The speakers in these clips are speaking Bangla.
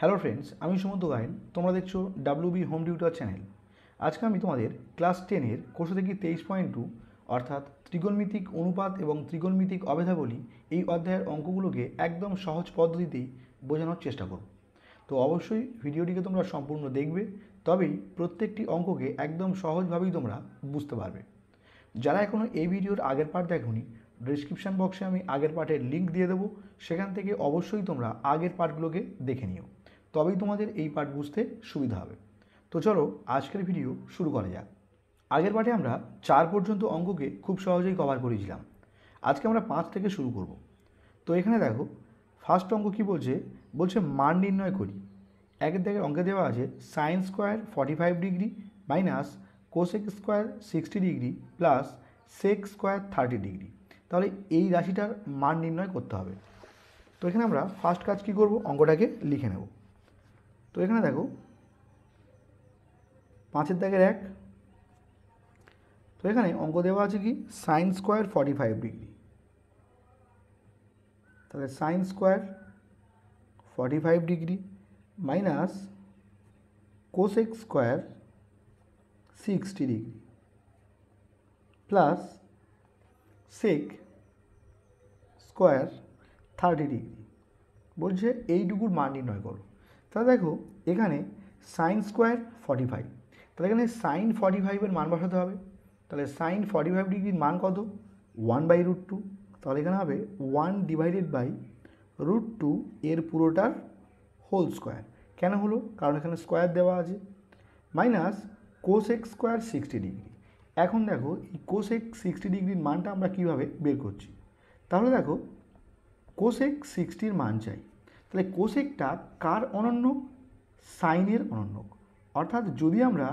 হ্যালো ফ্রেন্ডস, আমি সুমন্ত গায়েন। তোমরা দেখছো ডাব্লিউবি হোম টিউটর চ্যানেল। আজকে আমি তোমাদের ক্লাস 10-এর কোষ থেকে 23.2 অর্থাৎ ত্রিকোণমিতিক অনুপাত এবং ত্রিকোণমিতিক অভেদাবলী এই অধ্যায়ের অঙ্কগুলোকে একদম সহজ পদ্ধতিতেই বোঝানোর চেষ্টা করব। তো অবশ্যই ভিডিওটিকে তোমরা সম্পূর্ণ দেখবে, তবেই প্রত্যেকটি অঙ্ককে একদম সহজভাবেই তোমরা বুঝতে পারবে। যারা এখনও এই ভিডিওর আগের পার্ট দেখোনি, ডেসক্রিপশান বক্সে আমি আগের পার্টের লিঙ্ক দিয়ে দেবো, সেখান থেকে অবশ্যই তোমরা আগের পার্টগুলোকে দেখে নিও, তবেই তোমাদের এই পার্ট বুঝতে সুবিধা হবে। তো চলো আজকের ভিডিও শুরু করা যাক। আগের পার্টে আমরা 4 পর্যন্ত অঙ্ককে খুব সহজেই কভার করেছিলাম। আজকে আমরা 5 থেকে শুরু করব। তো এখানে দেখো ফার্স্ট অঙ্ক কী বলছে মান নির্ণয় করি। একের দাগের অঙ্কে দেওয়া আছে sine square 45 degree minus cosec square 60 degree plus sec square 30 degree. তাহলে এই রাশিটার মান নির্ণয় করতে হবে। তো এখানে আমরা ফার্স্ট কাজ কী করব, অঙ্কটাকে লিখে নেব। তো এখানে দেখো 5-এর দাগের 1। তো এখানে অঙ্ক দেওয়া আছে কি সাইন স্কোয়ার 45 ডিগ্রি। তাহলে sine square 45 degree minus cosec square 60 degree plus sec square 30 degree. বলছে এইটুকুর মান নির্ণয় করো। তাহলে দেখো এখানে সাইন স্কোয়ার 45, তাহলে এখানে সাইন 45-এর মান বসাতে হবে। তাহলে সাইন 45 ডিগ্রির মান কত? 1/√2। তাহলে এখানে হবে 1/√2 এর পুরোটার হোল স্কোয়ার। কেন হলো? কারণ এখানে স্কোয়ার দেওয়া আছে। Minus cosec square 60 degree. এখন দেখো এই কোসেক 60 ডিগ্রির মানটা আমরা কীভাবে বের করছি। তাহলে দেখো কোসেক 60-র মান চাই। তাহলে কোসেকটা কার অনন্যক? সাইনের অনন্যক। অর্থাৎ যদি আমরা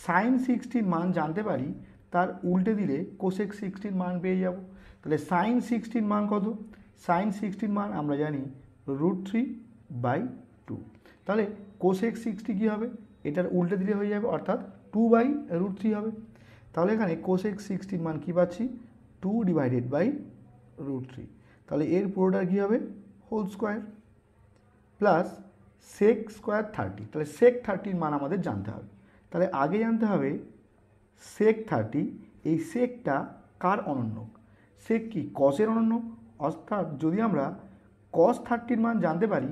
সাইন 60-র মান জানতে পারি, তার উল্টে দিলে কোসেক 60-র মান পেয়ে যাব। তাহলে সাইন 60-র মান কত? সাইন 60-র মান আমরা জানি √3/2। তাহলে কোসেক 60 কী হবে? এটার উল্টে দিলে হয়ে যাবে, অর্থাৎ 2/√3 হবে। তাহলে এখানে কোসেক 60-র মান কী পাচ্ছি? 2/√3। তাহলে এর পুরোটার কী হবে? Whole square plus sec square 30। তাহলে সেক 30-র মান আমাদের জানতে হবে। তাহলে আগে জানতে হবে সেক 30। এই সেকটা কার অনন্যক? সেক কি কসের অনন্যক। অর্থাৎ যদি আমরা কস 30-র মান জানতে পারি,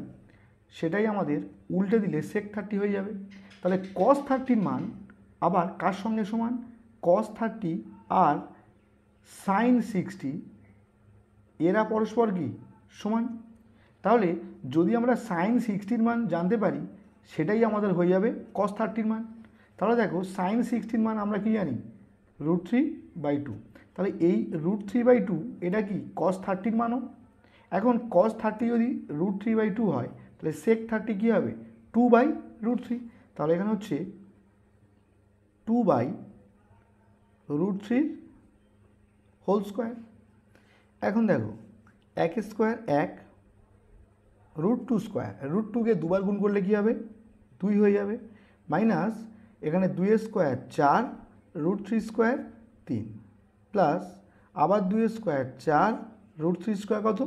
সেটাই আমাদের উল্টে দিলে সেক 30 হয়ে যাবে। তাহলে কস 30-র মান আবার কার সঙ্গে সমান? কস 30 আর সাইন 60 এরা পরস্পর কি সমান। তাহলে যদি আমরা সাইন 60-র মান জানতে পারি, সেটাই আমাদের হয়ে যাবে কস 30-র মান। তাহলে দেখো সাইন 60-র মান আমরা কি জানি? √3/2। তাহলে এই √3/2 এটা কি কস 30-র মানও। এখন কস 30 যদি √3/2 হয়, তাহলে সেক 30 কী হবে? 2/√3। তাহলে এখানে হচ্ছে 2/√3 হোল স্কোয়ার। এখন দেখো 1 স্কোয়ার 1, √2 স্কোয়ার, √2-কে দুবার গুণ করলে কী হবে? 2 হয়ে যাবে। মাইনাস এখানে 2 স্কোয়ার 4, √3 স্কোয়ার 3 প্লাস আবার 2 স্কোয়ার 4, √3 স্কোয়ার কত?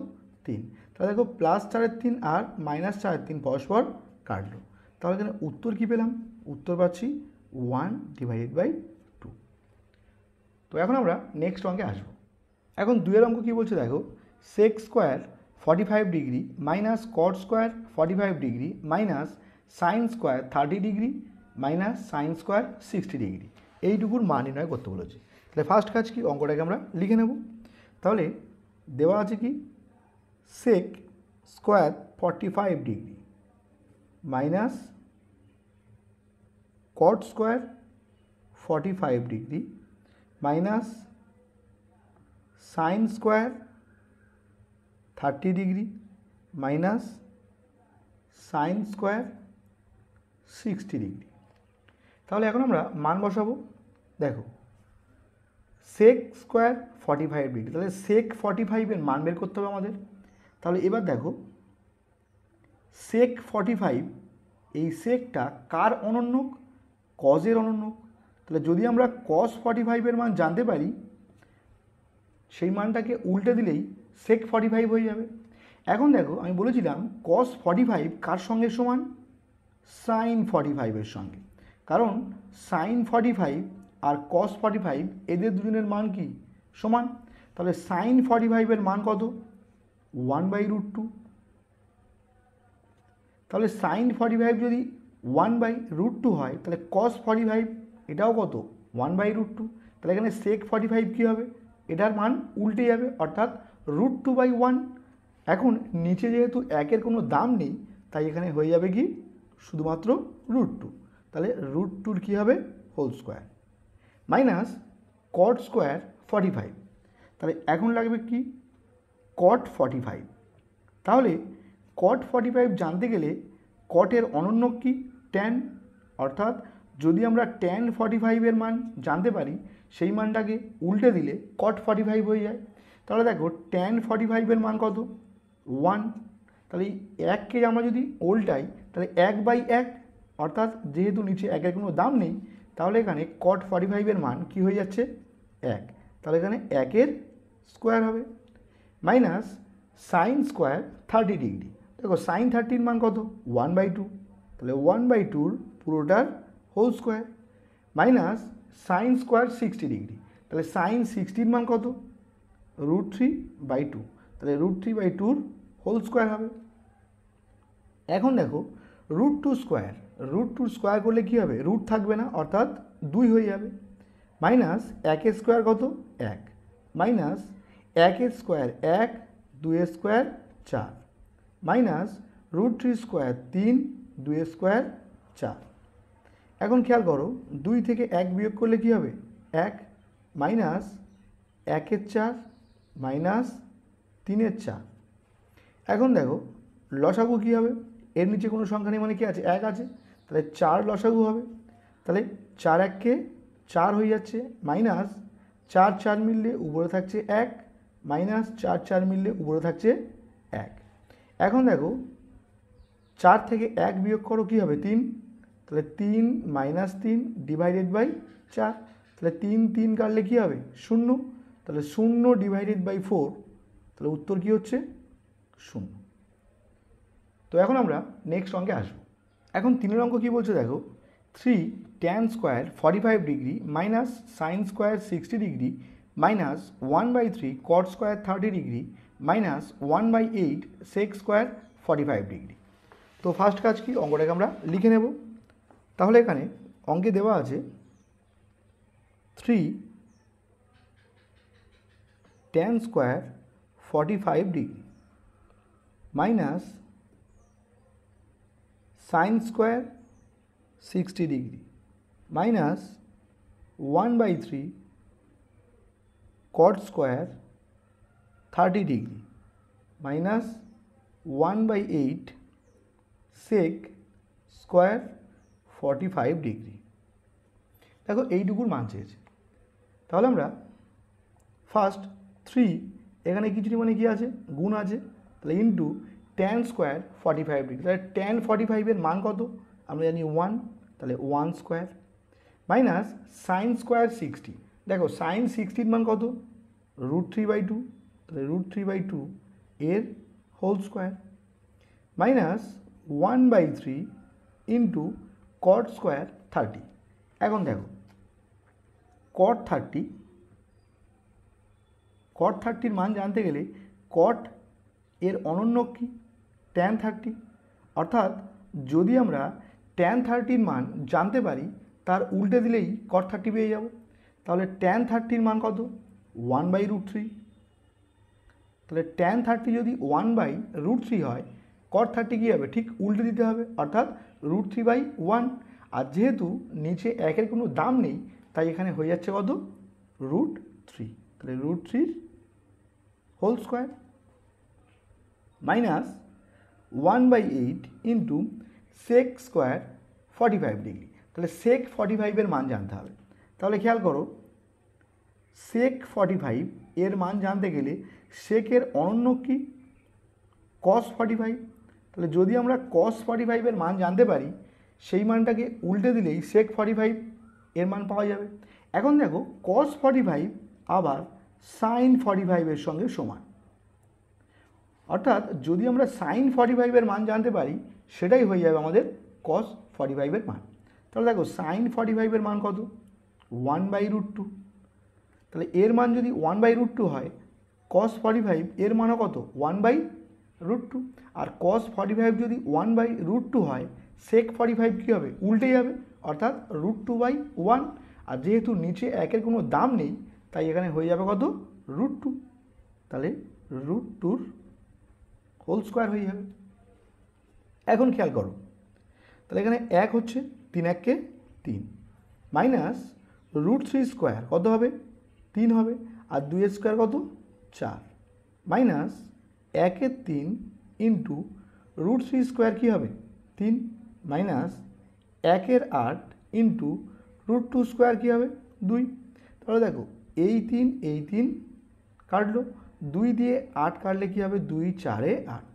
3। তাহলে দেখো প্লাস 4-এর 3 আর মাইনাস 4-এর 3 পরস্পর কাটলো। তাহলে এখানে উত্তর কী পেলাম? উত্তর পাচ্ছি 1/2। তো এখন আমরা নেক্সট অঙ্কে আসবো। এখন 2-এর অঙ্ক কী বলছে দেখো, sec square 45 degree minus cot square 45 degree minus sine square 30 degree minus sine square 60 degree. এইটুকুর মান নির্ণয় করতে বলেছে। তাহলে ফার্স্ট কাজ কি, অঙ্কটাকে আমরা লিখে নেব। তাহলে দেওয়া আছে কি sec square 45 degree minus cot square 45 degree minus sine square 30 degree minus sine square 60 degree. তাহলে এখন আমরা মান বসাবো। দেখো সেক স্কোয়ার 45 ডিগ্রি, তাহলে সেক 45-এর মান বের করতে হবে আমাদের। তাহলে এবার দেখো সেক 45, এই সেকটা কার অনন্যক? কজের অনন্যক। তাহলে যদি আমরা কস 45-এর মান জানতে পারি, সেই মানটাকে উল্টে দিলেই সেক 45 হয়ে যাবে। এখন দেখো আমি বলেছিলাম কস 45 কার সঙ্গে সমান? সাইন 45-এর সঙ্গে, কারণ সাইন 45 আর কস 45 এদের দুজনের মান কি সমান। তাহলে সাইন 45-এর মান কত? 1/√2। তাহলে সাইন 45 যদি 1/√2 হয়, তাহলে কস 45 এটাও কত? 1/√2। তাহলে এখানে সেক 45 কী হবে? এটার মান উল্টে যাবে, অর্থাৎ √2/1। এখন নিচে যেহেতু একের কোনো দাম নেই, তাই এখানে হয়ে যাবে কি শুধুমাত্র √2। তাহলে √2 কী হবে? Whole square minus cot square 45। তাহলে এখন লাগবে কি? কট 45। তাহলে কট 45 জানতে গেলে কটের অনন্যক কি? ট্যান। অর্থাৎ যদি আমরা ট্যান 45-এর মান জানতে পারি, সেই মানটাকে উল্টে দিলে কট 45 হয়ে যায়। তাহলে দেখো ট্যান 45-এর মান কত? 1। তাহলে এই 1কে আমরা যদি উল্টাই, তাহলে 1/1, অর্থাৎ যেহেতু নিচে একের কোনো দাম নেই, তাহলে এখানে কট 45-এর মান কি হয়ে যাচ্ছে? 1। তাহলে এখানে 1-এর স্কোয়ার হবে মাইনাস সাইন স্কোয়ার 30 ডিগ্রি। দেখো সাইন 30-র মান কত? 1/2। তাহলে 1/2 পুরোটার whole square minus sine square 60 degree. তাহলে সাইন 60-র মান কত? √3/2। তাহলে √3/2 হোল স্কোয়ার হবে। এখন দেখো √2 স্কোয়ার, √2 স্কোয়ার করলে কী হবে? রুট থাকবে না, অর্থাৎ 2 হয়ে যাবে মাইনাস 1-এর স্কোয়ার কত? 1 মাইনাস 1-এর স্কোয়ার 1, 2-এর স্কোয়ার 4 মাইনাস √3 স্কোয়ার 3, 2-এর স্কোয়ার 4। এখন খেয়াল করো 2 থেকে 1 বিয়োগ করলে কী হবে? 1 মাইনাস 1-এর 4 মাইনাস 3-এর 4। এখন দেখো লসাগু কী হবে? এর নিচে কোনো সংখ্যা নেই, মানে কি আছে? 1 আছে। তাহলে 4 লসাগু হবে। তাহলে 4 1-কে 4 হয়ে যাচ্ছে মাইনাস 4 4 মিললে উপরে থাকছে 1 মাইনাস 4 4 মিললে উপরে থাকছে 1। এখন দেখো 4 থেকে 1 বিয়োগ করো, কী হবে? 3। তাহলে 3 মাইনাস 3 ডিভাইডেড বাই 4। তাহলে 3 3 কাটলে কী হবে? 0। তাহলে 0 ডিভাইডেড বাই 4। তাহলে উত্তর কী হচ্ছে? 0। তো এখন আমরা নেক্সট অঙ্কে আসবো। এখন 3 অঙ্ক কী বলছে দেখো, 3 tan square 45 degree minus sine square 60 degree minus 1/3 cot square 30 degree minus 1/8 sec square 45 degree. তো ফার্স্ট কাজ কি? অঙ্কটাকে আমরা লিখে নেব। তাহলে এখানে অঙ্কে দেওয়া আছে 3 tan square 45 degree minus sine square 60 degree minus 1/3 cot square 30 degree minus 1/8 sec square 45 degree. দেখো এইটুকুর মান চেয়েছে। তাহলে আমরা ফার্স্ট 3, এখানে কিছুটি মানে কি আছে? গুণ আছে। তাহলে ইন্টু tan স্কোয়ার 45 ডিগ্রি। তাহলে tan 45-এর মান কত? আমরা জানি 1। তাহলে 1 স্কোয়ার মাইনাস সাইন স্কোয়ার 60। দেখো সাইন 60-র মান কত? √3/2। তাহলে √3/2 এর whole square minus 1/3 into cot square 30। এখন দেখো কট 30-র মান জানতে গেলে কট এর অনন্যক কি? tan 30। অর্থাৎ যদি আমরা tan 30-র মান জানতে পারি, তার উল্টে দিলেই cot 30 পেয়ে যাব। তাহলে tan 30-র মান কত? 1/√3। তাহলে tan 30 যদি 1/√3 হয়, cot 30 কী হবে? ঠিক উল্টে দিতে হবে, অর্থাৎ √3/1। আর যেহেতু নিচে একের কোনো দাম নেই, তাই এখানে হয়ে যাচ্ছে কত? √3। তাহলে √3 whole square minus 1/8 into sec square 45 degree. তাহলে সেক 45-এর মান জানতে হবে। তাহলে খেয়াল করো সেক 45 এর মান জানতে গেলে সেকের অনন্যক কি? cos 45। তাহলে যদি আমরা cos 45-এর মান জানতে পারি, সেই মানটাকে উল্টে দিলেই সেক 45 এর মান পাওয়া যাবে। এখন দেখো cos 45 আবার সাইন 45-এর সঙ্গে সমান। অর্থাৎ যদি আমরা সাইন 45-এর মান জানতে পারি, সেটাই হয়ে যাবে আমাদের কস 45-এর মান। তাহলে দেখো সাইন 45-এর মান কত? 1/√2। তাহলে এর মান যদি 1/√2 হয়, কস 45 এর মানও কত? 1/√2। আর কস 45 যদি 1/√2 হয়, সেক 45 কী হবে? উল্টে যাবে, অর্থাৎ √2/1। আর যেহেতু নিচে একের কোনো দাম নেই, তাই এখানে হয়ে যাবে কত? √2। তাহলে √2 হোল স্কোয়ার হয়ে যাবে। এখন খেয়াল করো, তাহলে এখানে 1 হচ্ছে, 3 1 কে 3, মাইনাস √3 স্কোয়ার কত হবে? 3 হবে। আর 2 স্কোয়ার কত? 4, মাইনাস 1 3 ইন্টু √3 স্কোয়ার কী হবে? 3, মাইনাস 1 8 ইন্টু √2 স্কোয়ার কী হবে? 2। তাহলে দেখো এই 3 কাটলো, 2 দিয়ে 8 কাটলে কী হবে? 2 4 8।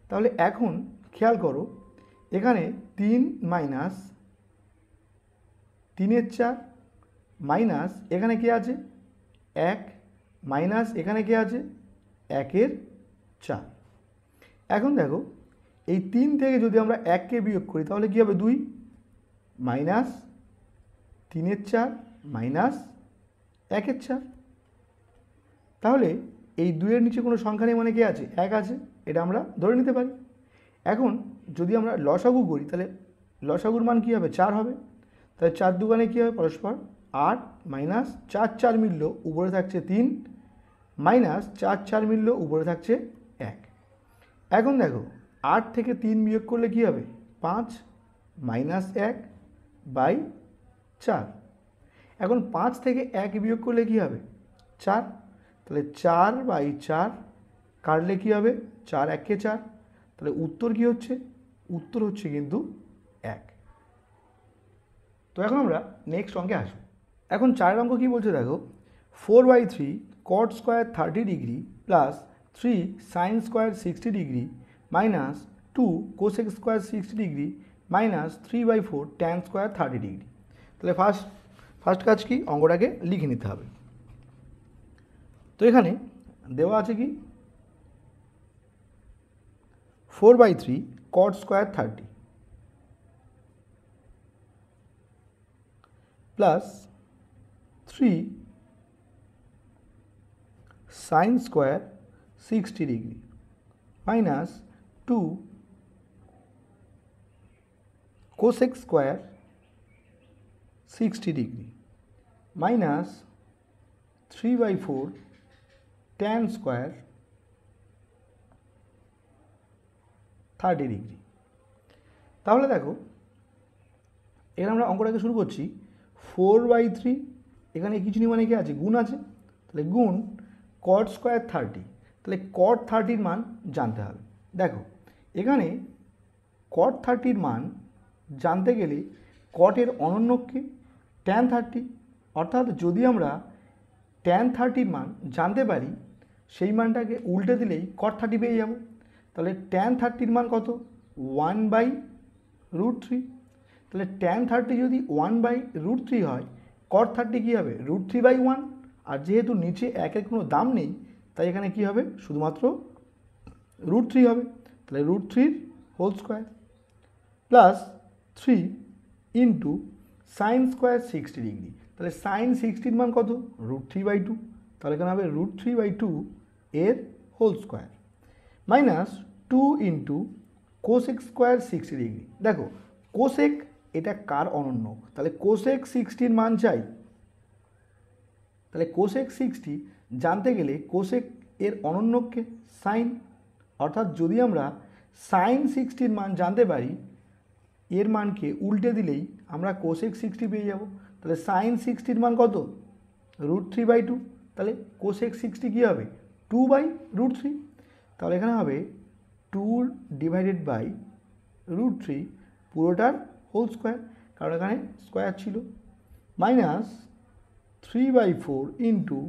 তাহলে এখন খেয়াল করো, এখানে 3 মাইনাস 3 4, মাইনাস এখানে কে আছে? 1, মাইনাস এখানে কে আছে? 1 4। এখন দেখো এই 3 থেকে যদি আমরা 1কে বিয়োগ করি তাহলে কী হবে? 2, মাইনাস 3 4, মাইনাস 1 4। তাহলে এই 2-এর নিচে কোনো সংখ্যা নেই, মানে কে আছে? 1 আছে, এটা আমরা ধরে নিতে পারি। এখন যদি আমরা লসাগু করি, তাহলে লসাগুর মান কী হবে? 4 হবে। তাহলে 4 দুগুণে কী হবে? পরস্পর 8, মাইনাস 4 4 মিলল, উপরে থাকছে 3, মাইনাস 4 4 মিলল, উপরে থাকছে 1। এখন দেখো 8 থেকে 3 বিয়োগ করলে কী হবে? 5, মাইনাস 1/4। এখন 5 থেকে 1 বিয়োগ করলে কী হবে? 4। তাহলে 4/4 কাটলে কী হবে? 4 1 4। তাহলে উত্তর কী হচ্ছে? উত্তর হচ্ছে কিন্তু 1। তো এখন আমরা নেক্সট অঙ্কে আসব। এখন 4 অঙ্ক কী বলছে দেখো, 4/3 cot square 30 degree plus 3 sign square 60 degree minus 2 cosec square 60 degree minus 3/4 tan square 30 degree. তাহলে ফার্স্ট কাজ কি? অঙ্কটাকে লিখে নিতে হবে। তো এখানে দেওয়া আছে কি? 4/3 cot square 30 plus 3 sign square 60 degree minus 2 cosec square 60 degree minus 3/4 tan square 30 degree. তাহলে দেখো এখানে আমরা অঙ্কটাকে শুরু করছি। 4/3 এখানে কিছু নেই, মানে কি আছে? গুণ আছে। তাহলে গুণ cot স্কোয়ার 30। তাহলে cot 30-র মান জানতে হবে। দেখো এখানে cot 30-র মান জানতে গেলে cot-এর অনন্যকে tan 30, অর্থাৎ যদি আমরা tan 30-র মান জানতে পারি, সেই মানটাকে উল্টে দিলেই cot 30 পেয়ে যাব। তাহলে tan 30-র মান কত? 1/√3। তাহলে tan 30 যদি 1/√3 হয়, cot 30 কী হবে? √3/1। আর যেহেতু নিচে একের কোনো দাম নেই, তাই এখানে কী হবে? শুধুমাত্র √3 হবে। তাহলে √3 whole square plus 3 into sine square 60 degree. তাহলে সাইন 60-র মান কত? √3/2। তাহলে এখানে হবে √3/2 এর whole square minus 2 into cosec square 60 degree. দেখো কোসেক এটা কার অনন্য? তাহলে কোসেক 60-র মান চাই। তাহলে কোসেক 60 জানতে গেলে কোসেক এর অনন্যকে সাইন, অর্থাৎ যদি আমরা সাইন 60-র মান জানতে পারি, এর মানকে উল্টে দিলেই আমরা কোসেক 60 পেয়ে যাব। তাহলে সাইন 60-র মান কত? √3/2। তাহলে কোসেক 60 কী হবে? 2/√3। তাহলে এখানে হবে 2/√3 পুরোটার হোল স্কোয়ার, কারণ এখানে স্কোয়ার ছিল, minus 3/4 into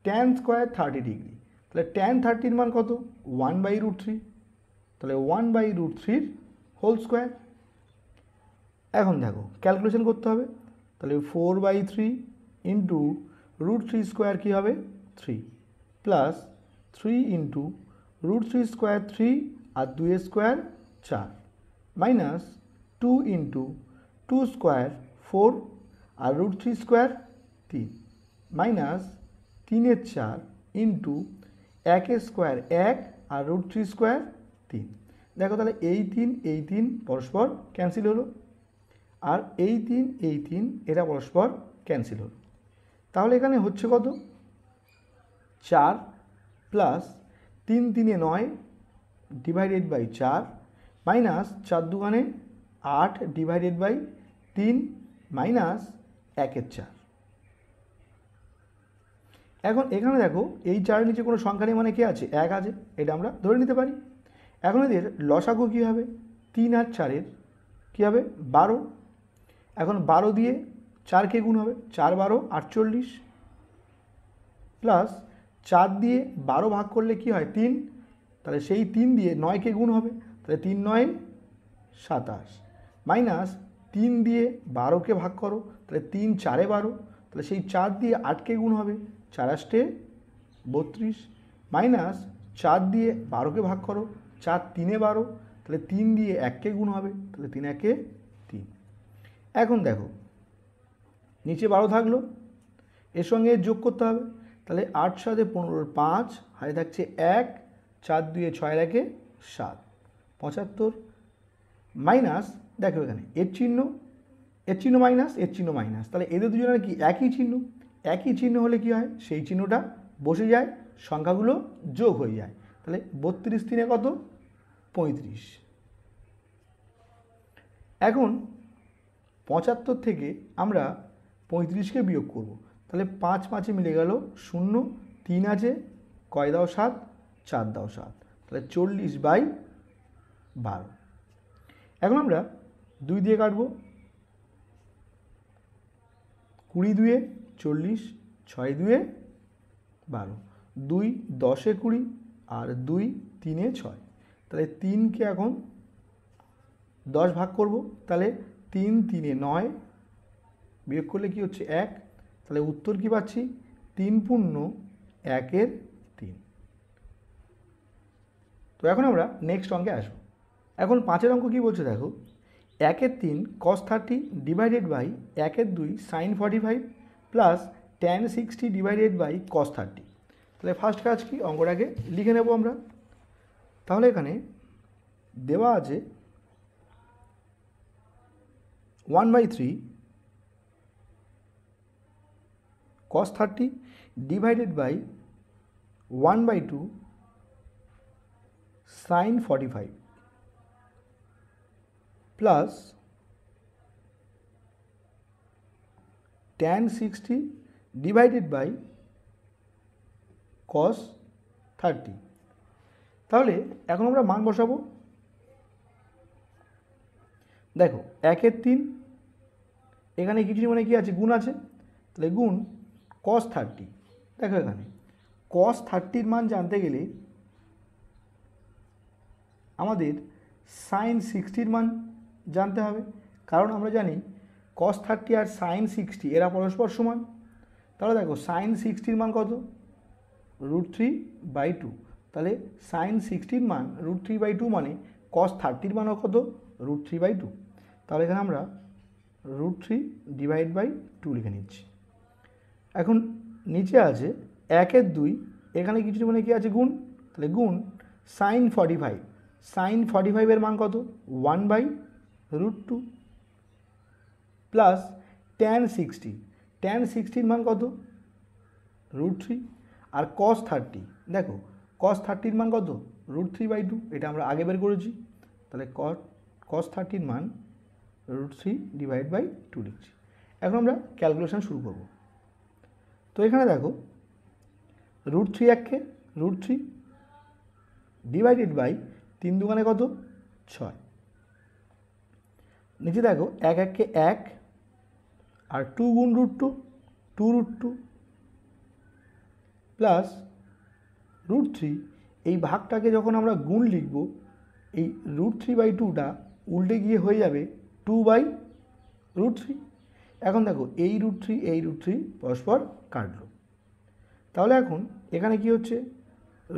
tan square 30 degree. তাহলে ট্যান 30-র মান কত? 1/√3। তাহলে 1/√3 হোল স্কোয়ার। এখন দেখো ক্যালকুলেশন করতে হবে। তাহলে 4/3 ইন্টু √3 স্কোয়ার কী হবে? 3 প্লাস 3 ইন্টু √3 স্কোয়ার 3 আর 2 স্কোয়ার 4 মাইনাস 2 ইন্টু 2 স্কোয়ার 4 আর root 3 square 3 minus 3/4 into 1 square 1 আর রুট 3 স্কোয়ার 3। দেখো তাহলে এই 3 পরস্পর ক্যান্সেল হলো, আর এই 3 এরা পরস্পর ক্যান্সেল হলো। তাহলে এখানে হচ্ছে কত? 4 plus 3 3 9 divided by 4 minus 4 2 8 divided by 3 minus 1/4। এখন এখানে দেখো এই 4 নিচে কোনো সংখ্যা নেই, মানে কি আছে? 1 আছে, এটা আমরা ধরে নিতে পারি। এখন এদের লসাগু কী হবে? 3 আর 4-এর কী হবে? 12। এখন 12 দিয়ে 4কে গুণ হবে, 4 12 48 প্লাস 4 দিয়ে 12 ভাগ করলে কি হয়? 3। তাহলে সেই 3 দিয়ে 9কে গুণ হবে, তাহলে 3 9 27 মাইনাস 3 দিয়ে 12কে ভাগ করো, তাহলে 3 4 12, তাহলে সেই 4 দিয়ে 8কে গুণ হবে, 4 8 32 মাইনাস 4 দিয়ে 12কে ভাগ করো, 4 3 12, তাহলে 3 দিয়ে 1কে গুণ হবে, তাহলে 3 1 3। এখন দেখো নিচে 12 থাকলো, এর সঙ্গে যোগ করতে হবে, তাহলে 8 7 15 5 হাতে থাকছে 1, 4 2 6 1 7 75 মাইনাস দেখো এখানে এর চিহ্ন মাইনাস, তাহলে এদের দুজনের কি একই চিহ্ন হলে কি হয়? সেই চিহ্নটা বসে যায়, সংখ্যাগুলো যোগ হয়ে যায়। তাহলে 32 3 কত? 35। এখন 75 থেকে আমরা 35কে বিয়োগ করব, তাহলে 5 5 মিলে গেল 0, 3 আছে, কয় দাও 7, 4 দাও 7, তাহলে 40/12। এখন আমরা 2 দিয়ে কাটবো, 20 2 40, 6 2 12, 2 10 20 আর 2 3 6, তাহলে 3কে এখন 10 ভাগ করব, তাহলে 3 3 9 বিয়োগ করলে কি হচ্ছে? 1, তাহলে উত্তর কি পাচ্ছি? 3 পূর্ণ 1 3। তো এখন আমরা নেক্সট অঙ্কে আসবো। এখন 5 অঙ্ক কী বলছে দেখো, 1 3 cos 30 divided by 1 2 sin 45 plus tan 60 divided by cos 30। তাহলে ফার্স্ট কাজ কি? অঙ্কটাকে লিখে নেব আমরা। তাহলে এখানে দেওয়া আছে 1/3 cos 30 divided by 1/2 sin 45 plus tan 60 divided by cos 30। তাহলে এখন আমরা মান বসাবো। দেখো 1 3 এখানে কিছু মানে কি আছে? গুণ আছে, তাহলে গুণ cos 30। দেখো এখানে cos 30-র মান জানতে গেলে আমাদের sin 60-র মান জানতে হবে, কারণ আমরা জানি cos 30 আর sin 60 এরা পরস্পর সমান। তাহলে দেখো sin 60-র মান কত? √3/2। তাহলে sin 60-র মান √3/2 মানে cos 30-র মানও কত? √3/2। তাহলে এখানে আমরা √3/2 লিখে নিচ্ছি। এখন নিচে আছে 1 2, এখানে কিছু মানে কি আছে? গুণ, তাহলে গুণ sin 45। sin 45-এর মান কত? 1/√2 প্লাস tan 60। tan 60-র মান কত? √3। আর cos 30, দেখো cos 30-র মান কত? √3/2, এটা আমরা আগে বের করেছি। তাহলে cos 30-র মান √3/2 লিখছি। এখন আমরা ক্যালকুলেশন শুরু করব। তো এখানে দেখো √3 1-কে √3 ডিভাইডেড বাই 3 2 কত? 6। নিচে দেখো 1 1-কে 1 আর 2 গুণ √2 2√2 প্লাস √3। এই ভাগটাকে যখন আমরা গুণ লিখব, এই √3/2টা উল্টে গিয়ে হয়ে যাবে 2/√3। এখন দেখো এই √3 পরস্পর কাটলো, তাহলে এখন এখানে কি হচ্ছে?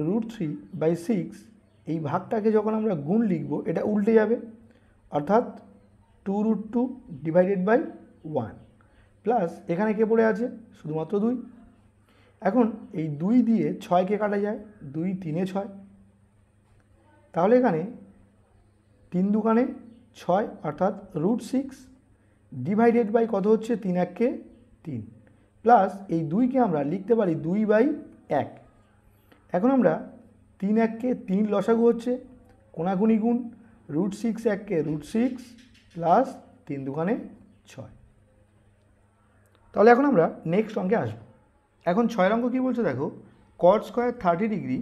√3/6 এই ভাগটাকে যখন আমরা গুণ লিখব, এটা উল্টে যাবে, অর্থাৎ 2√2 ডিভাইডেড বাই 1 প্লাস এখানে কে পড়ে আছে শুধুমাত্র 2। এখন এই 2 দিয়ে 6কে কাটা যায়, 2 3 6, তাহলে এখানে 3 দুগুণে 6 অর্থাৎ √6 ডিভাইডেড বাই কত হচ্ছে 3 1 3 প্লাস এই 2কে আমরা লিখতে পারি 2/1। এখন আমরা 3 1 3 লসাগু হচ্ছে কোনাকুনি গুণ √6 1 √6 প্লাস 3 দুগুণে 6। তাহলে এখন আমরা নেক্সট অঙ্কে আসব। এখন 6 অঙ্ক কী বলছে দেখো, cot square 30 degree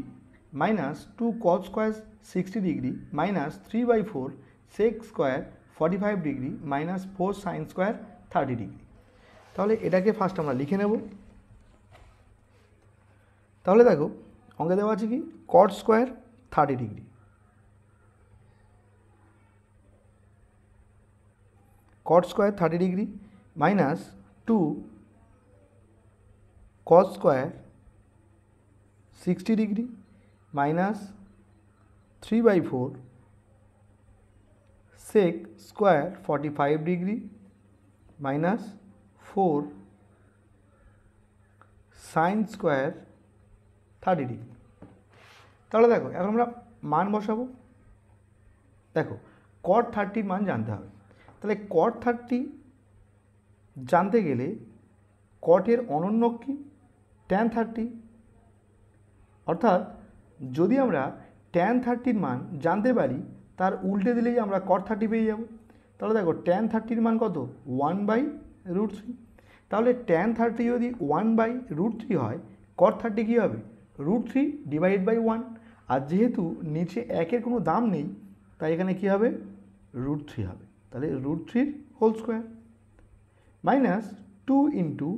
minus 2 cot square 60 degree minus 3/4 sec square 45 degree minus 4 sin square 30 degree. তাহলে এটাকে ফার্স্ট আমরা লিখে নেব। তাহলে দেখো অঙ্কে দেওয়া আছে কি cot square 30 degree, cot square 30 degree minus 2 cos square 60 degree minus 3/4 sec square 45 degree minus 4 sin square 30 degree. তাহলে দেখো এখন আমরা মান বসাবো। দেখো cot 30 মান জানতে হবে। তাহলে cot 30 জানতে গেলে কটের অনন্যক কি tan 30, অর্থাৎ যদি আমরা tan 30 মান জানতে পারি তার উল্টে দিলেই আমরা cot 30 পেয়ে যাব। তাহলে দেখো tan 30 মান কত 1/√3। তাহলে tan 30 যদি 1/√3 হয় cot 30 কী হবে √3 ডিভাইডেড বাই 1। আর যেহেতু নিচে একের কোনো দাম নেই তাই এখানে কী হবে √3 হবে। তাহলে √3 whole square minus 2 into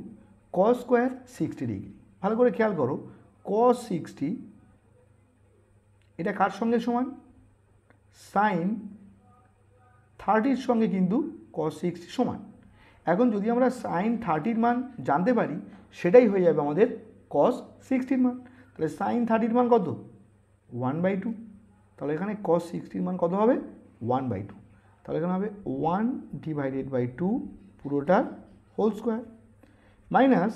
cos square 60 degree. ভালো করে খেয়াল করো cos 60 এটা কার সঙ্গে সমান sin 30 সঙ্গে কিন্তু cos 60 সমান। এখন যদি আমরা sin 30 মান জানতে পারি সেটাই হয়ে যাবে আমাদের cos 60 মান। তাহলে sin 30 মান কত 1/2। তাহলে এখানে cos 60 মান কত হবে 1/2। তাহলে এখানে হবে 1 ডিভাইডেড বাই 2 পুরোটার whole square minus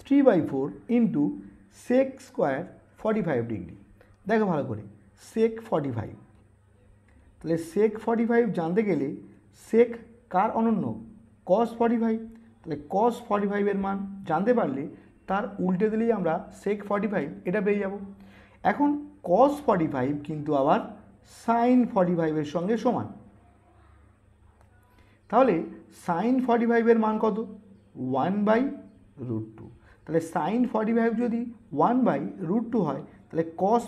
3/4 into sec square 45 degree. দেখো ভালো করে sec 45, তাহলে sec 45 জানতে গেলে sec কার অনন্য cos 45। তাহলে cos 45 এর মান জানতে পারলে তার উল্টে দিলেই আমরা sec 45 এটা পেয়ে যাব। এখন cos 45 কিন্তু আবার sin 45 এর সঙ্গে সমান। তাহলে sin 45 এর মান কত 1/√2। তাহলে sin 45 যদি 1/√2 হয় তাহলে cos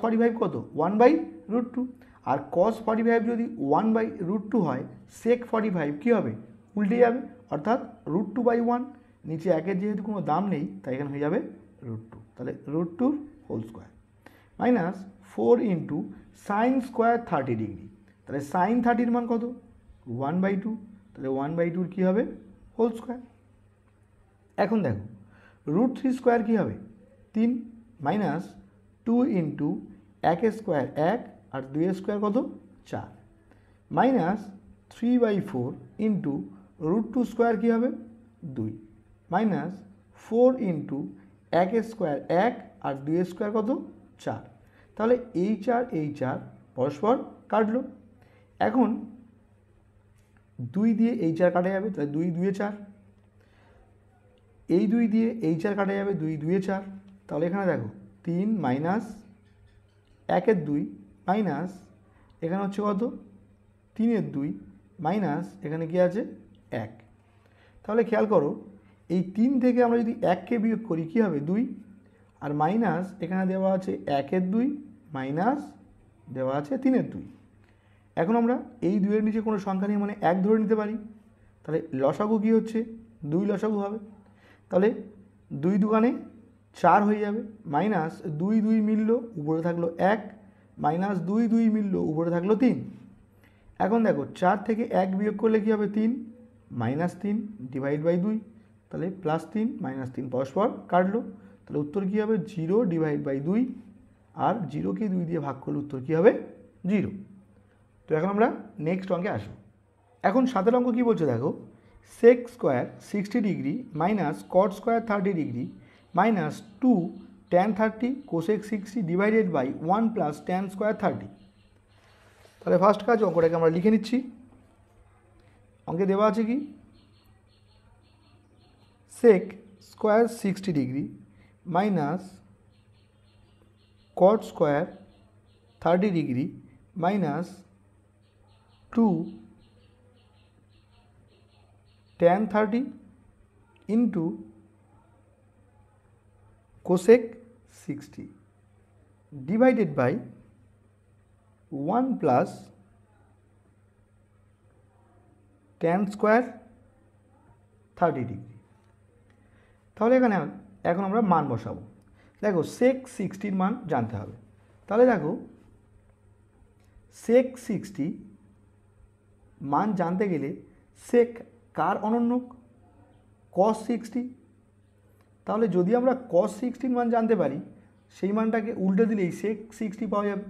45 কত 1/√2। আর cos 45 যদি 1/√2 হয় sec 45 কী হবে উল্টে যাবে, অর্থাৎ √2/1। নিচে একের যেহেতু কোনো দাম নেই তাই এখানে হয়ে যাবে √2। তাহলে √2 whole square minus 4 into sin square 30 degree. তাহলে sin 30 মান কত 1/2। তাহলে 1/2 কী হবে হোল স্কোয়ার। এখন দেখো √3 স্কোয়ার কী হবে 3 মাইনাস 2 ইন্টু 1 স্কোয়ার 1 আর 2 স্কোয়ার কত 4 মাইনাস 3/4 ইন্টু √2 স্কোয়ার কী হবে 2 মাইনাস 4 ইন্টু 1 স্কোয়ার 1 আর 2 স্কোয়ার কত 4। তাহলে এই 4 পরস্পর কাটলো। এখন 2 দিয়ে এই 4 কাটা যাবে, তাহলে 2 2 4, এই 2 দিয়ে এই 4 কাটা যাবে 2 2 4। তাহলে এখানে দেখো 3 মাইনাস 1 2 মাইনাস এখানে হচ্ছে কত 3 2 মাইনাস এখানে কি আছে 1। তাহলে খেয়াল করো এই 3 থেকে আমরা যদি 1কে বিয়োগ করি কী হবে 2 আর মাইনাস এখানে দেওয়া আছে 1 2 মাইনাস দেওয়া আছে 3 2। এখন আমরা এই 2 এর নিচে কোনো সংখ্যা নেই মানে 1 ধরে নিতে পারি। তাহলে লসাগু কী হচ্ছে 2 লসাগু হবে। তাহলে 2 দুগুণে 4 হয়ে যাবে মাইনাস 2 2 মিলল উপরে থাকলো 1 মাইনাস 2 2 মিলল উপরে থাকলো 3। এখন দেখো 4 থেকে 1 বিয়োগ করলে কী হবে 3 মাইনাস 3 ডিভাইড বাই 2। তাহলে প্লাস 3 মাইনাস 3 পরস্পর কাটলো। তাহলে উত্তর কী হবে 0 ডিভাইড বাই 2 আর 0কে 2 দিয়ে ভাগ করলে উত্তর কী হবে 0। তো এখন আমরা নেক্সট অঙ্কে আসবো। এখন 7 অঙ্ক কী বলছে দেখো, sec square 60 degree minus cot square 30 degree minus 2 tan 30 cosec 60 divided by 1 plus tan square 30। তাহলে ফার্স্ট কাজ, অঙ্কটাকে আমরা লিখে নিচ্ছি। অঙ্কে দেওয়া আছে কি, sec square 60 degree minus cot square 30 degree minus 2 tan 30 into cosec 60 divided by 1 plus tan square 30 degree. তাহলে এখন আমরা মান বসাবো। দেখো সেক 60 মান জানতে হবে। তাহলে দেখো সেক 60 মান জানতে গেলে সেক কার অনন্যক, cos 60। তাহলে যদি আমরা cos 60 মান জানতে পারি, সেই মানটাকে উল্টে দিলেই সেক 60 পাওয়া যাবে।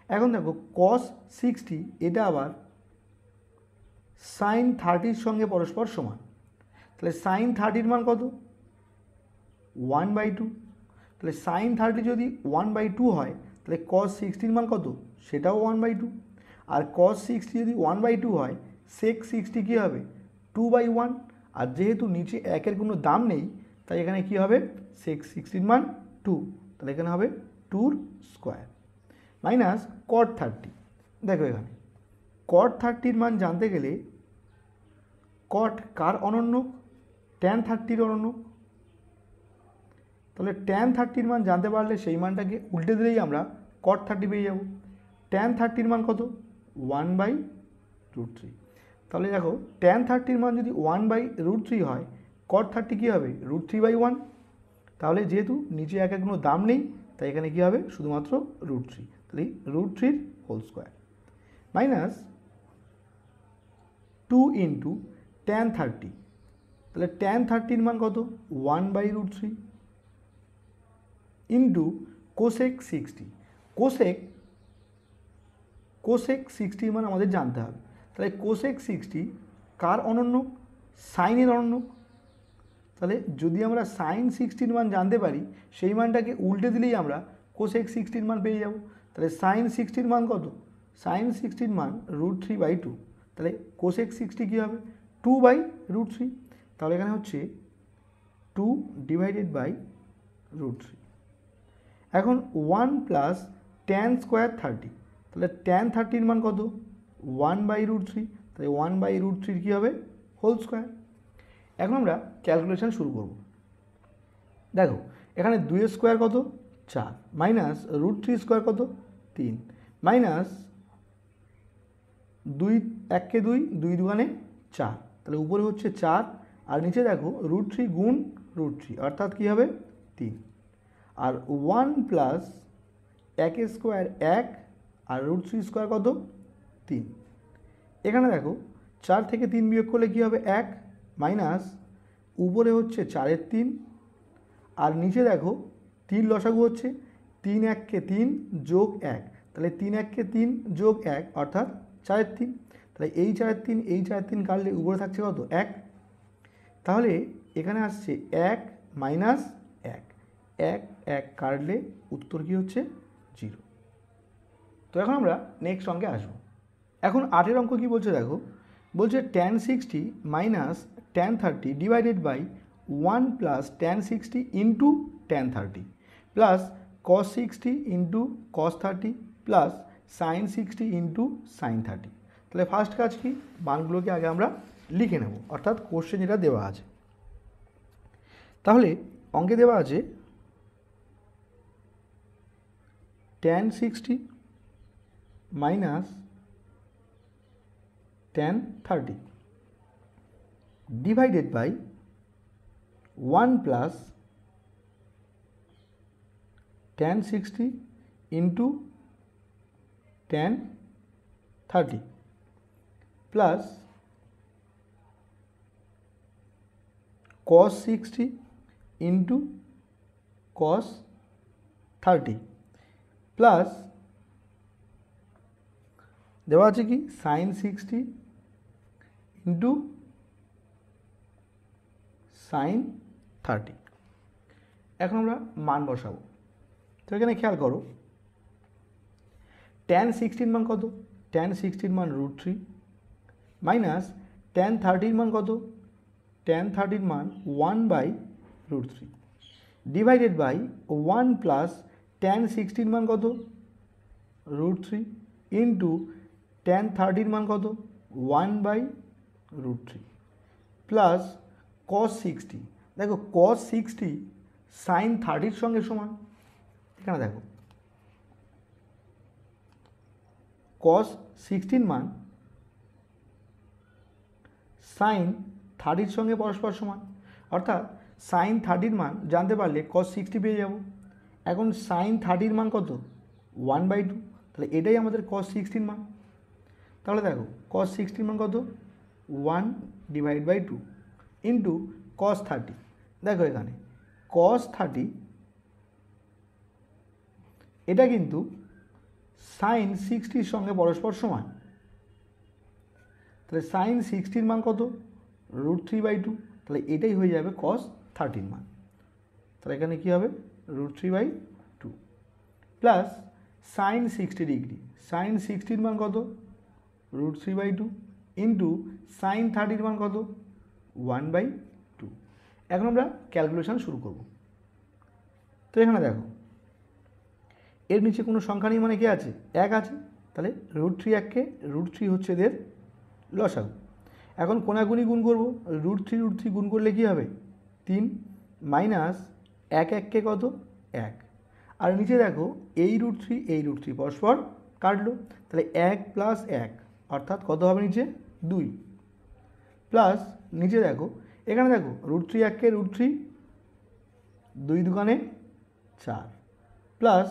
এখন দেখো cos 60 এটা আবার sin 30-র সঙ্গে পরস্পর সমান। তাহলে sin 30-র মান কত, 1/2। তাহলে sin 30 যদি 1/2 হয়, তাহলে cos 60-র মান কত, সেটাও 1/2। আর cos 60 যদি 1/2 হয়, sec 60 কী হবে, 2/1। আর যেহেতু নিচে একের কোনো দাম নেই, তাই এখানে কি হবে, sec 60-র মান 2। তাহলে এখানে হবে 2 স্কোয়ার মাইনাস cot 30। দেখো এখানে cot 30-র মান জানতে গেলে cot কার অনন্যক, tan 30-র অনন্যক। তাহলে tan 30-র মান জানতে পারলে সেই মানটাকে উল্টে দিলেই আমরা cot 30 পেয়ে যাব। tan 30-র মান কত, 1/√3। তাহলে দেখো tan 30-র মান যদি 1/√3 হয়, cot 30 কী হবে, √3/1। তাহলে যেহেতু নিচে একের কোনো দাম নেই, তাই এখানে কী হবে, শুধুমাত্র √3। তাহলে √3 whole square minus 2 into tan 30। তাহলে tan 30-র মান কত, 1/√3 ইন্টু কোসেক 60। কোসেক 60-র মান আমাদের জানতে হবে। তাহলে কোসেক 60 কার অনন্যক, সাইনের অনন্যক। তাহলে যদি আমরা সাইন 60-র মান জানতে পারি, সেই মানটাকে উল্টে দিলেই আমরা কোসেক 60-র মান পেয়ে যাব। তাহলে সাইন 60-র মান কত, সাইন 60-র মান √3/2। তাহলে কোসেক 60 কী হবে, 2/√3। তাহলে এখানে হচ্ছে 2 ডিভাইডেড বাই √3। এখন 1 প্লাস tan স্কোয়ার 30। তাহলে tan 30-র মান কত, 1/√3। তাহলে 1/√3 কী হবে, হোল স্কোয়ার। এখন আমরা ক্যালকুলেশন শুরু করব। দেখো এখানে 2 স্কোয়ার কত, 4 মাইনাস √3 স্কোয়ার কত, 3 মাইনাস 2 1 2 2 2 4। তাহলে উপরে হচ্ছে 4 আর নিচে দেখো √3 গুণ √3 অর্থাৎ কী হবে, 3। আর 1 প্লাস 1 স্কোয়ার 1 আর √3 স্কোয়ার কত, 3। এখানে দেখো 4 থেকে 3 বিয়োগ করলে কী হবে, 1 মাইনাস উপরে হচ্ছে 4-এর 3 আর নিচে দেখো 3 লসাগু হচ্ছে 3 1 3 যোগ 1। তাহলে 3 1 3 যোগ 1 অর্থাৎ 4-এর 3। তাহলে এই 4-এর 3 এই 4-এর 3 কাটলে উপরে থাকছে কত, 1। তাহলে এখানে আসছে 1 মাইনাস 1, 1 1 কাটলে উত্তর কী হচ্ছে, 0। তো এখন আমরা নেক্সট অঙ্কে আসবো। এখন 8-এর অঙ্ক কী বলছে দেখো, বলছে tan 60 minus tan 30 divided by 1 plus tan 60 into tan 30 plus cos 60 into cos 30 plus sin 60 into sin 30। তাহলে ফার্স্ট কাজ কি, মানগুলোকে আগে আমরা লিখে নেব, অর্থাৎ কোশ্চেন যেটা দেওয়া আছে। তাহলে অঙ্কে দেওয়া আছে tan 60 minus tan 30 divided by 1 plus tan 60 into tan 30 plus cos 60 into cos 30 plus দেওয়া আছে কি সাইন 60 ইন্টু সাইন 30। এখন আমরা মান বসাবো। তো এখানে খেয়াল করো tan 60 মান কত, tan 60 মান √3 মাইনাস tan 30 মান কত, tan 30 মান 1/√3 ডিভাইডেড বাই 1 প্লাস tan 60 মান কত √3 ইন্টু tan 30 মান কত 1/√3 প্লাস cos 60। দেখো cos 60 sin 30 সঙ্গে সমান। এখানে দেখো cos 16 মান sin 30 সঙ্গে পরস্পর সমান, অর্থাৎ sin 30 মান জানতে পারলে cos 60 পেয়ে যাব। এখন sin 30 মান কত 1/2, তাহলে এটাই আমাদের cos 16 মান। তাহলে দেখো cos 16 মান কত 1/2 ইন্টু cos 30। দেখো এখানে cos 30 এটা কিন্তু sin 60 সঙ্গে পরস্পর সমান, তাহলে sin 60 মান কত √3/2, তাহলে এটাই হয়ে যাবে cos 30 মান। তাহলে এখানে কি হবে √3/2 প্লাস sin 60 ডিগ্রি, sin 60 মান কত √3/2 ইন্টু sin 30 মান কত 1/2। এখন আমরা ক্যালকুলেশন শুরু করব। তো এখানে দেখো এর নিচে কোনো সংখ্যা নেই, মানে কি আছে 1 আছে, তাহলে √3 1কে √3 হচ্ছে এদের লসাগু। এখন কোনাগুনি গুণ করব, √3 গুণ করলে কি হবে 3 মাইনাস 1 1কে কত 1, আর নিচে দেখো এই √3 পরস্পর কাটলো, তাহলে 1 প্লাস 1 অর্থাৎ কত হবে নিচে 2 প্লাস নিচে দেখো এখানে দেখো √3 1কে √3 2 দুগানে 4 প্লাস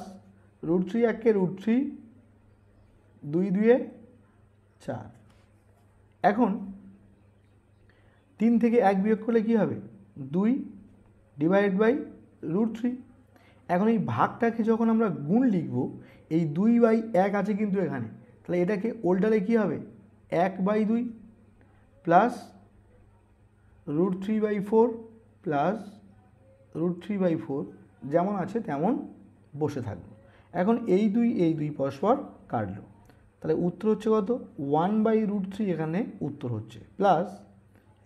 √3 1কে √3 2 2 4। এখন 3 থেকে 1 বিয়োগ করলে কি হবে 2 ডিভাইডেড বাই √3। এখন এই ভাগটাকে যখন আমরা গুণ লিখব, এই 2/1 আছে কিন্তু এখানে, তাহলে এটাকে উল্টালে কি হবে 1/2 প্লাস √3/4 প্লাস √3/4 যেমন আছে তেমন বসে থাকবে। এখন এই 2 পরস্পর কাটলো, তাহলে উত্তর হচ্ছে কত 1/√3 এখানে উত্তর হচ্ছে, প্লাস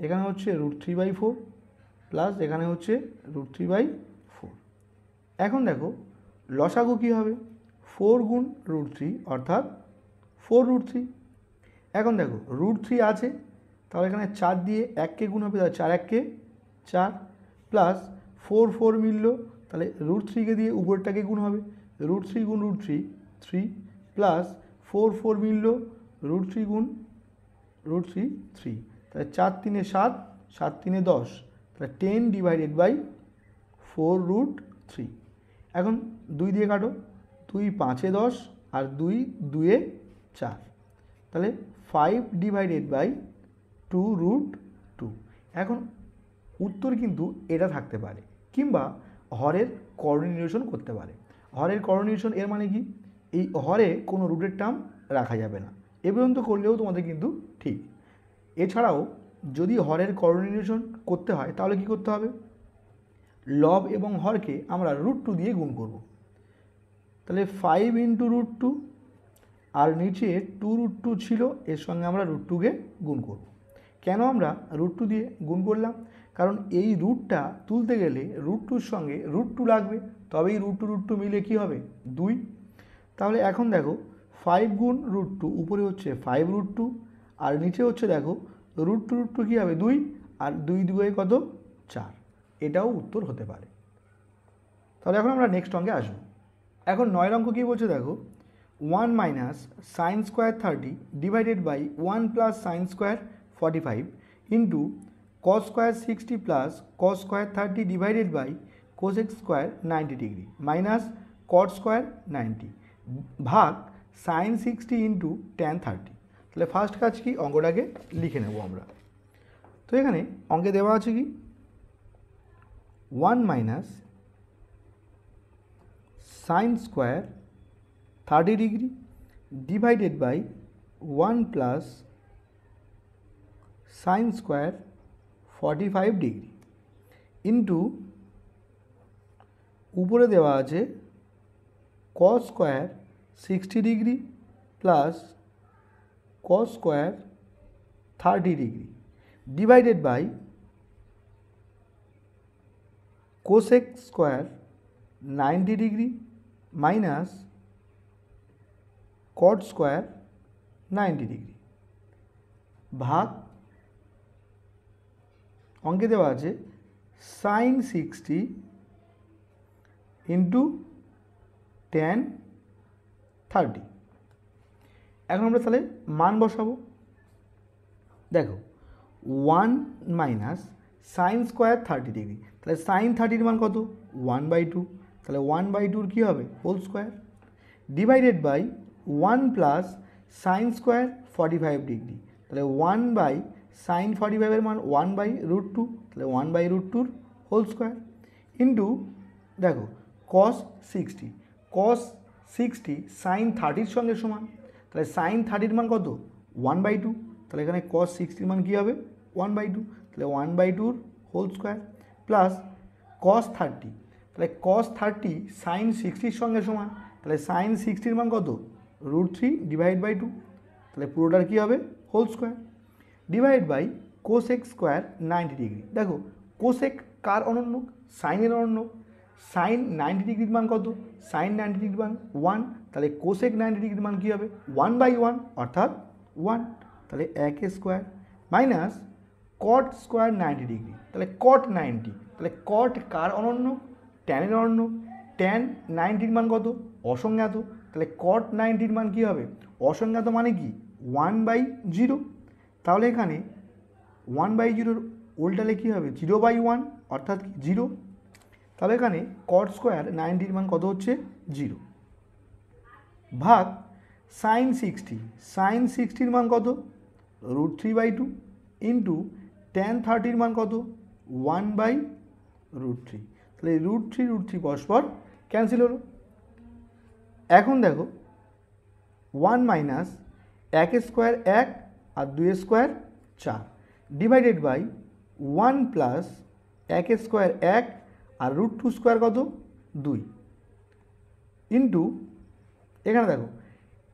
এখানে হচ্ছে √3/4 প্লাস এখানে হচ্ছে √3/4। এখন দেখো লসাগু কী হবে 4 গুণ √3 অর্থাৎ 4√3। এখন দেখো √3 আছে, তাহলে এখানে 4 দিয়ে 1কে গুণ হবে, তাহলে 4 1কে 4 প্লাস 4 মিলল, তাহলে √3কে দিয়ে উপরটাকে গুণ হবে, √3 গুণ √3 3 প্লাস 4 মিলল, √3 গুণ √3 3, তাহলে 4 3 7 7 3 10, তাহলে 10 ডিভাইডেড বাই 4√3। এখন 2 দিয়ে কাটো, 2 5 10 আর 2 2 4, তাহলে 5 ডিভাইডেড বাই 2√2। এখন উত্তর কিন্তু এটা থাকতে পারে, কিংবা হরের কোঅর্ডিনেশন করতে পারে। হরের কোঅর্ডিনেশন এর মানে কি এই হরে কোনো রুটের টার্ম রাখা যাবে না, এ পর্যন্ত করলেও তোমাদের কিন্তু ঠিক। এছাড়াও যদি হরের কোঅর্ডিনেশন করতে হয় তাহলে কি করতে হবে, লব এবং হরকে আমরা √2 দিয়ে গুণ করব, তাহলে 5 ইন্টু √2 আর নিচে 2√2 ছিল, এর সঙ্গে আমরা √2কে গুণ করব। কেন আমরা √2 দিয়ে গুণ করলাম, কারণ এই রুটটা তুলতে গেলে √2-র সঙ্গে √2 লাগবে, তবেই √2 মিলে কি হবে 2। তাহলে এখন দেখো 5 গুণ √2 উপরে হচ্ছে 5√2 আর নিচে হচ্ছে দেখো √2 কী হবে 2 আর 2 2 কত 4, এটাও উত্তর হতে পারে। তাহলে এখন আমরা নেক্সট অঙ্কে আসবো। এখন 9 অঙ্ক কী বলছে দেখো 1 minus sine square 30 divided by 1 plus sine square 45 into cos square 60 plus cos square 30 divided by cosec square 90 degree minus cot square 90 ভাগ সাইন 60 ইন্টু tan 30। তাহলে ফার্স্ট কাজ কি অঙ্কটাকে লিখে নেব আমরা। তো এখানে অঙ্কে দেওয়া আছে কি 1 minus sine square 30 degree divided by 1 plus sine square 45 degree into উপরে দেওয়া আছে cos square 60 degree plus cos square 30 degree divided by cosec square 90 degree minus cot square 90 degree ভাগ অঙ্কে দেওয়া আছে সাইন 60 ইন্টু ট্যান 30। এখন আমরা তাহলে মান বসাবো। দেখো 1 মাইনাস সাইন স্কোয়ার 30 ডিগ্রি, তাহলে সাইন 30 মান কত 1/2, তাহলে 1/2 কী হবে whole square divided by 1 plus sine square 45 degree, তাহলে 1 বাই সাইন 45 মান 1/√2, তাহলে 1/√2 হোল স্কোয়ার ইন্টু দেখো কস 60 সাইন 30 সঙ্গে সমান, তাহলে সাইন 30 মান কত 1/2, তাহলে এখানে কস 60 মান কী হবে 1/2, তাহলে 1/2 হোল স্কোয়ার প্লাস কস 30, তাহলে কস 30 সাইন 60 সঙ্গে সমান, তাহলে সাইন 60 মান কত √3 ডিভাইড বাই 2, তাহলে পুরোটার কী হবে whole square divide by cosec square 90 degree. দেখো কোসেক কার অনন্য সাইনের অনন্য, সাইন 90 ডিগ্রির মান কত সাইন 90 ডিগ্রির মান 1, তাহলে কোসেক 90 ডিগ্রির মান কী হবে 1/1 অর্থাৎ 1, তাহলে 1 square minus cot square 90 degree, তাহলে কট 90, তাহলে কট কার অনন্য ট্যানের অনন্য, ট্যান 90 মান কত অসংজ্ঞাত, তাহলে কট 90 মান কী হবে অসংজ্ঞাত মানে কি 1/0, তাহলে এখানে 1/0 উল্টালে কী হবে 0/1 অর্থাৎ 0, তাহলে এখানে কট স্কোয়ার 90 মান কত হচ্ছে 0 ভাগ সাইন 60 মান কত √3/2 ইন্টু ট্যান 30 মান কত 1/√3, তাহলে √3 পরস্পর ক্যান্সেল হলো। এখন দেখো 1 মাইনাস 1 স্কোয়ার 1 আর 2 square 4 divided by 1 plus 1 square 1 আর √2 স্কোয়ার কত 2 ইন্টু এখানে দেখো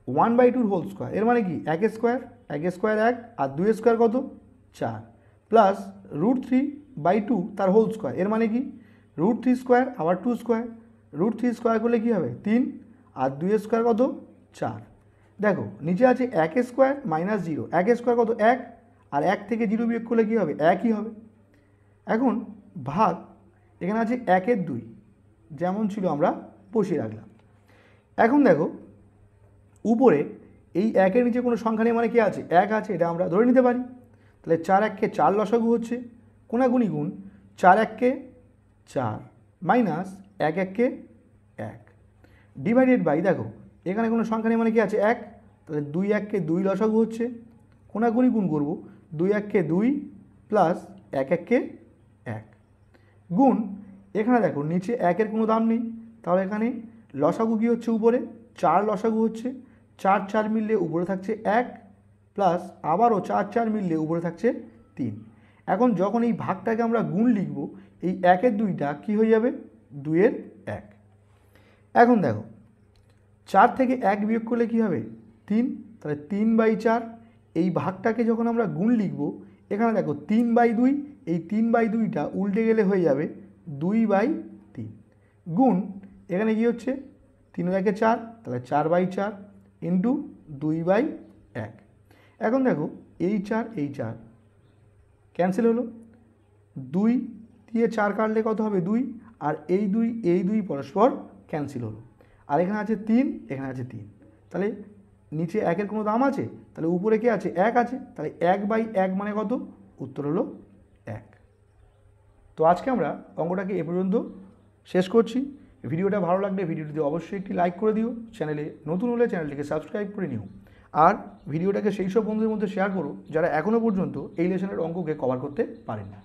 1/2 হোল স্কোয়ার, এর মানে কি 1 স্কোয়ার 1 আর 2 স্কোয়ার কত 4 প্লাস √3/2 তার হোল স্কোয়ার, এর মানে কি √3 স্কোয়ার আবার 2 স্কোয়ার, √3 স্কোয়ার করলে কী হবে 3 আর 2 স্কোয়ার কত 4। দেখো নিচে আছে 1 স্কোয়ার মাইনাস 0, 1 স্কোয়ার কত 1 আর 1 থেকে 0 বিয়োগ করলে কী হবে 1ই হবে। এখন ভাগ এখানে আছে 1/2 যেমন ছিল আমরা বসিয়ে রাখলাম। এখন দেখো উপরে এই 1-এর নিচে কোনো সংখ্যা নেই মানে কি আছে 1 আছে, এটা আমরা ধরে নিতে পারি, তাহলে 4 1-কে 4 লসাগু হচ্ছে কোনাগুনি গুণ 4 1-কে 4 মাইনাস 1 1-কে 1 ডিভাইডেড বাই দেখো এখানে কোনো সংখ্যা নেই মানে কি আছে 1, তাহলে 2 1-কে 2 লসাগু হচ্ছে কোনাগুনি গুণ করবো 2 1-কে 2 প্লাস 1 1-কে 1 গুণ এখানে দেখো নিচে 1-এর কোনো দাম নেই, তাহলে এখানে লসাগু কী হচ্ছে উপরে 4 লসাগু হচ্ছে, 4 4 মিললে উপরে থাকছে 1 প্লাস আবারও 4 4 মিললে উপরে থাকছে 3। এখন যখন এই ভাগটাকে আমরা গুণ লিখব এই 1-এর 2টা কী হয়ে যাবে 2-এর 1। এখন দেখো 4 থেকে 1 বিয়োগ করলে কী হবে 3, তাহলে 3/4, এই ভাগটাকে যখন আমরা গুণ লিখব এখানে দেখো 3/2, এই 3/2টা উল্টে গেলে হয়ে যাবে 2/3 গুণ এখানে কী হচ্ছে 3 1-এ 4, তাহলে 4/4 ইন্টু 2/1। এখন দেখো এই 4 ক্যান্সেল হলো, 2 দিয়ে 4 কাটলে কত হবে 2, আর এই 2 পরস্পর ক্যান্সেল হলো, আর এখানে আছে 3 এখানে আছে 3, তাহলে নিচে 1-এর কোনো দাম আছে, তাহলে উপরে কে আছে 1 আছে, তাহলে 1/1 মানে কত উত্তর হলো 1। তো আজকে আমরা অঙ্কটাকে এ পর্যন্ত শেষ করছি। ভিডিওটা ভালো লাগলে ভিডিওটিতে অবশ্যই একটি লাইক করে দিও, চ্যানেলে নতুন হলে চ্যানেলটিকে সাবস্ক্রাইব করে নিও, আর ভিডিওটাকে সেই সব বন্ধুদের মধ্যে শেয়ার করো যারা এখনও পর্যন্ত এই লেসনের অঙ্ককে কভার করতে পারেন না।